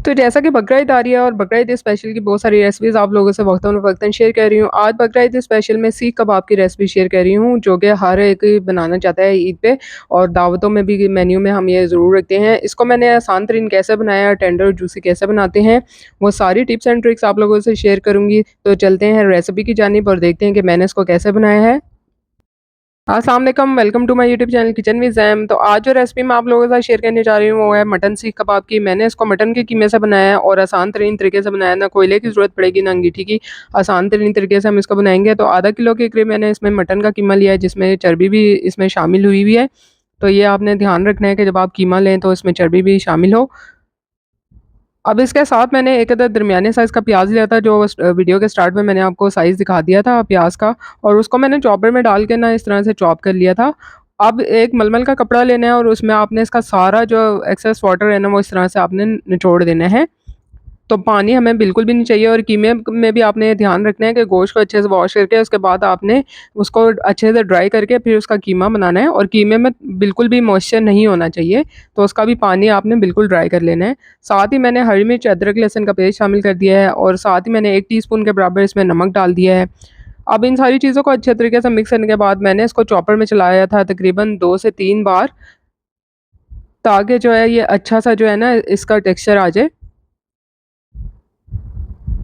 तो जैसा कि बकरा ईद आ रही है और बकरा ईद स्पेशल की बहुत सारी रेसिपीज़ आप लोगों से वक्तन-फ़वक्तन शेयर कर रही हूँ। आज बकरा ईद स्पेशल में सीख कबाब की रेसिपी शेयर कर रही हूँ, जो कि हर एक बनाना चाहता है ईद पे और दावतों में भी मेन्यू में हम ये ज़रूर रखते हैं। इसको मैंने आसान तरीन कैसे बनाया, टेंडर और जूसी कैसे बनाते हैं, वो सारी टिप्स एंड ट्रिक्स आप लोगों से शेयर करूँगी। तो चलते हैं रेसिपी की जानिब और देखते हैं कि मैंने इसको कैसे बनाया है। अस्सलाम वालेकुम, welcome to my YouTube channel kitchen with Zaim. तो आज जो रेसिपी मैं आप लोगों के साथ शेयर करने जा रही हूँ वो है मटन सीख कबाब की। मैंने इसको मटन के कीमे से बनाया है और आसान तरीन तरीके से बनाया है, ना कोयले की ज़रूरत पड़ेगी ना अंगीठी की। आसान तरीन तरीके से हम इसको बनाएँगे। तो आधा किलो के करीब मैंने इसमें मटन का कीमा लिया है, जिसमें चर्बी भी इसमें शामिल हुई हुई है। तो ये आपने ध्यान रखना है कि जब आप कीमा लें तो इसमें चर्बी भी शामिल हो। अब इसके साथ मैंने एक अदद दरमियाने साइज़ का प्याज़ लिया था, जो वीडियो के स्टार्ट में मैंने आपको साइज़ दिखा दिया था प्याज़ का, और उसको मैंने चॉपर में डाल के ना इस तरह से चॉप कर लिया था। अब एक मलमल का कपड़ा लेना है और उसमें आपने इसका सारा जो एक्सेस वाटर है ना, वो इस तरह से आपने निचोड़ देना है। तो पानी हमें बिल्कुल भी नहीं चाहिए, और कीमे में भी आपने ये ध्यान रखना है कि गोश्त को अच्छे से वॉश करके उसके बाद आपने उसको अच्छे से ड्राई करके फिर उसका कीमा बनाना है, और कीमे में बिल्कुल भी मॉइस्चर नहीं होना चाहिए, तो उसका भी पानी आपने बिल्कुल ड्राई कर लेना है। साथ ही मैंने हरी मिर्च, अदरक, लहसुन का पेस्ट शामिल कर दिया है, और साथ ही मैंने 1 टीस्पून के बराबर इसमें नमक डाल दिया है। अब इन सारी चीज़ों को अच्छे तरीके से मिक्स करने के बाद मैंने इसको चॉपर में चलाया था तकरीबन 2 से 3 बार, ताकि जो है ये अच्छा-सा जो है ना इसका टेक्सचर आ जाए।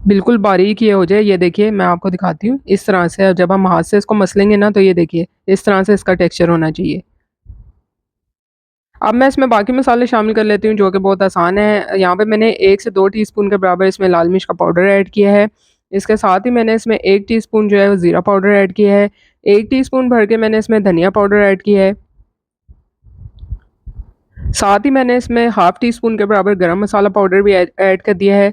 बिल्कुल बारीक ये हो जाए, ये देखिए मैं आपको दिखाती हूँ, इस तरह से अब जब हम हाथ से इसको मसलेंगे ना, तो ये देखिए इस तरह से इसका टेक्सचर होना चाहिए। अब मैं इसमें बाकी मसाले शामिल कर लेती हूँ, जो कि बहुत आसान है। यहाँ पे मैंने 1 से 2 टीस्पून के बराबर इसमें लाल मिर्च का पाउडर ऐड किया है। इसके साथ ही मैंने इसमें 1 टीस्पून जो है वो ज़ीरा पाउडर ऐड किया है। 1 टीस्पून भर के मैंने इसमें धनिया पाउडर ऐड किया है। साथ ही मैंने इसमें हाफ़ टी स्पून के बराबर गरम मसाला पाउडर भी ऐड ऐड कर दिया है।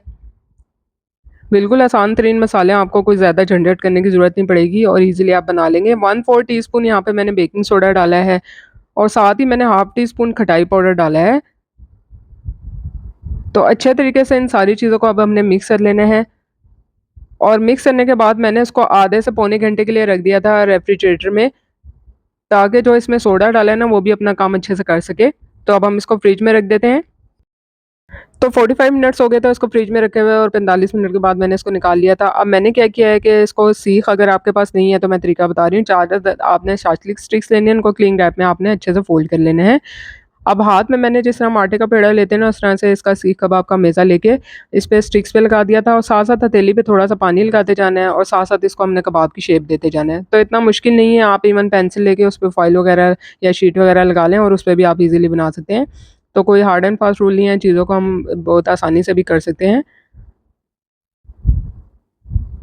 बिल्कुल आसान तरीन मसाले हैं, आपको कोई ज़्यादा झंझट करने की ज़रूरत नहीं पड़ेगी और ईज़िली आप बना लेंगे। 1/4 टीस्पून यहाँ पे मैंने बेकिंग सोडा डाला है, और साथ ही मैंने हाफ़ टी स्पून खटाई पाउडर डाला है। तो अच्छे तरीके से इन सारी चीज़ों को अब हमने मिक्स कर लेना है, और मिक्स करने के बाद मैंने इसको आधे से पौने घंटे के लिए रख दिया था रेफ्रिजरेटर में, ताकि जो इसमें सोडा डाला है ना, वो भी अपना काम अच्छे से कर सके। तो अब हम इसको फ्रिज में रख देते हैं। तो 45 मिनट्स हो गए थे उसको फ्रिज में रखे हुए, और 45 मिनट के बाद मैंने इसको निकाल लिया था। अब मैंने क्या किया है कि इसको सीख अगर आपके पास नहीं है तो मैं तरीका बता रही हूँ। 4 आपने शाटलिक स्टिक्स लेने हैं, उनको क्लीन रैप में आपने अच्छे से फ़ोल्ड कर लेने हैं। अब हाथ में मैंने जिस तरह हम आटे का पेड़ा लेते हैं ना, उस तरह से इसका सीख कबाब का मेज़ा लेके इस पे स्टिक्स पे लगा दिया था, और साथ-साथ हथेली पे थोड़ा-सा पानी लगाते जाना है, और साथ-साथ इसको हमने कबाब की शेप देते जाना है। तो इतना मुश्किल नहीं है, आप इवन पेंसिल लेके उस पे फ़ॉइल वगैरह या शीट वगैरह लगा लें, और उस पे भी आप इज़िली बना सकते हैं। तो कोई हार्ड एंड फास्ट रूल नहीं है, चीज़ों को हम बहुत आसानी से भी कर सकते हैं।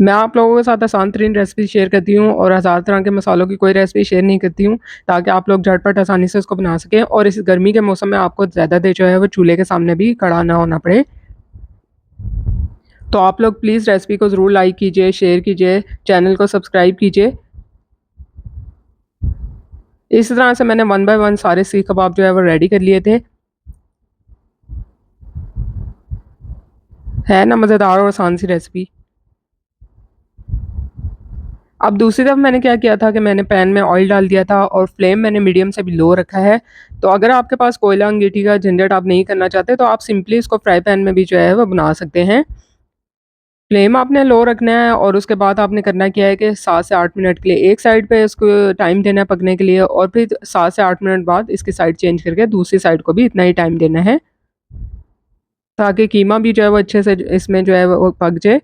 मैं आप लोगों के साथ आसान तरीन रेसिपी शेयर करती हूँ, और हज़ार तरह के मसालों की कोई रेसिपी शेयर नहीं करती हूँ, ताकि आप लोग झटपट आसानी से उसको बना सकें, और इस गर्मी के मौसम में आपको ज़्यादा देर जो है वो चूल्हे के सामने भी खड़ा ना होना पड़े। तो आप लोग प्लीज़ रेसिपी को ज़रूर लाइक कीजिए, शेयर कीजिए, चैनल को सब्सक्राइब कीजिए। इस तरह से मैंने वन बाय वन सारे सीख कबाब जो है वो रेडी कर लिए थे। है ना मज़ेदार और आसान सी रेसिपी। अब दूसरी तरफ मैंने क्या किया था कि मैंने पैन में ऑयल डाल दिया था, और फ्लेम मैंने मीडियम से भी लो रखा है। तो अगर आपके पास कोयला अंगीठी का झंझट आप नहीं करना चाहते, तो आप सिंपली इसको फ्राई पैन में भी जो है वो बना सकते हैं। फ्लेम आपने लो रखना है, और उसके बाद आपने करना क्या है कि 7 से 8 मिनट के लिए एक साइड पे इसको टाइम देना है पकने के लिए, और फिर 7 से 8 मिनट बाद इसकी साइड चेंज करके दूसरी साइड को भी इतना ही टाइम देना है, ताकि कीमा भी जो है वो अच्छे से इसमें जो है वो पक जाए।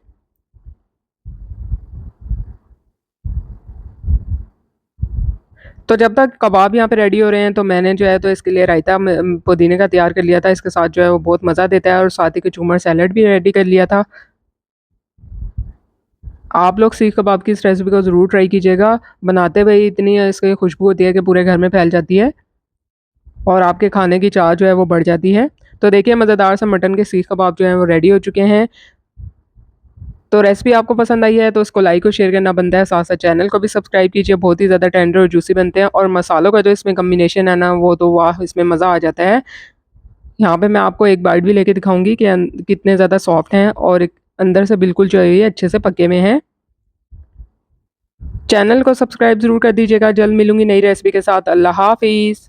तो जब तक कबाब यहाँ पे रेडी हो रहे हैं, तो मैंने जो है तो इसके लिए रायता पुदीने का तैयार कर लिया था। इसके साथ जो है वो बहुत मज़ा देता है, और साथ ही कचूमर सैलेड भी रेडी कर लिया था। आप लोग सीख कबाब की इस रेसिपी को ज़रूर ट्राई कीजिएगा। बनाते हुए ही इतनी इसकी खुशबू होती है कि पूरे घर में फैल जाती है, और आपके खाने की चाह जो है वो बढ़ जाती है। तो देखिए मज़ेदार सा मटन के सीख कबाब जो हैं वो रेडी हो चुके हैं। तो रेसिपी आपको पसंद आई है तो इसको लाइक और शेयर करना बनता है, साथ-साथ चैनल को भी सब्सक्राइब कीजिए। बहुत ही ज़्यादा टेंडर और जूसी बनते हैं, और मसालों का जो इसमें कॉम्बिनेशन है ना, वो तो वाह! इसमें मज़ा आ जाता है। यहाँ पे मैं आपको एक बाइट भी लेके दिखाऊँगी कि कितने ज़्यादा सॉफ्ट हैं, और एक अंदर से बिल्कुल जो है ये अच्छे से पके हुए हैं। चैनल को सब्सक्राइब ज़रूर कर दीजिएगा। जल्द मिलूँगी नई रेसिपी के साथ। अल्लाह हाफ़िज़।